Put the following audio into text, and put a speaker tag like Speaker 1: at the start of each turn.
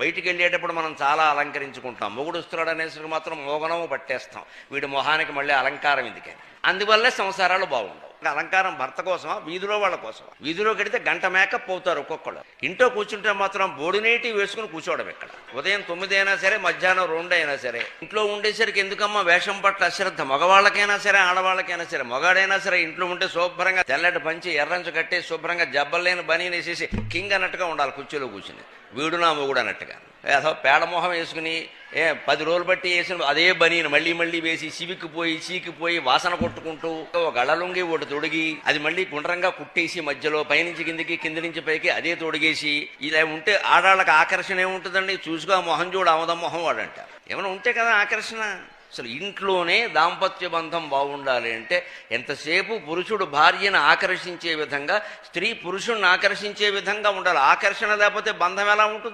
Speaker 1: బయటికి వెళ్ళేటప్పుడు మనం చాలా అలంకరించుకుంటాం. మొగుడు వస్తున్నాడు అనేసరికి మాత్రం మోగనము పట్టేస్తాం. వీడి మొహానికి మళ్ళీ అలంకారం ఎందుకని. అందువల్లే సంసారాలు బాగుండవు. అలంకారం భర్త కోసమా, వీధిలో వాళ్ళ కోసమా? వీధిలో కడితే గంట మేకప్ అవుతారు ఒక్కొక్కళ్ళు. ఇంట్లో కూర్చుంటే మాత్రం బోడినేటి వేసుకుని కూర్చోవడం ఎక్కడ? ఉదయం 9 అయినా సరే, మధ్యాహ్నం 2 అయినా సరే. ఇంట్లో ఉండేసరికి ఎందుకమ్మా వేషం పట్ల అశ్రద్ధ? మగవాళ్ళకైనా సరే, ఆడవాళ్ళకైనా సరే. మగాడైనా సరే ఇంట్లో ఉంటే శుభ్రంగా తెల్లటి పంచి ఎర్రంచు కట్టి శుభ్రంగా జబ్బలేని బనీని వేసేసి కింగ్ అన్నట్టుగా ఉండాలి కుర్చీలో కూర్చుని. వీడు నా మొగుడు అన్నట్టుగా. అదో పేడమోహం వేసుకుని 10 రోజులు బట్టి వేసిన అదే బనీని మళ్ళీ మళ్ళీ వేసి సివికిపోయి చీకిపోయి వాసన కొట్టుకుంటూ ఒక గళ్ళలుంగి ఒకటి తొడిగి అది మళ్ళీ గుండ్రంగా కుట్టేసి మధ్యలో పైనుంచి కిందికి కింది నుంచి పైకి అదే తొడిగేసి ఇలా ఉంటే ఆడాళ్ళకి ఆకర్షణ ఏముంటుందండి? చూసుగా మొహం చూడు ఆమదం మొహం వాడంట. ఏమైనా ఉంటే కదా ఆకర్షణ. అసలు ఇంట్లోనే దాంపత్య బంధం బాగుండాలి అంటే ఎంతసేపు పురుషుడు భార్యను ఆకర్షించే విధంగా, స్త్రీ పురుషుణ్ణి ఆకర్షించే విధంగా ఉండాలి. ఆకర్షణ లేకపోతే బంధం ఎలా ఉంటుంది?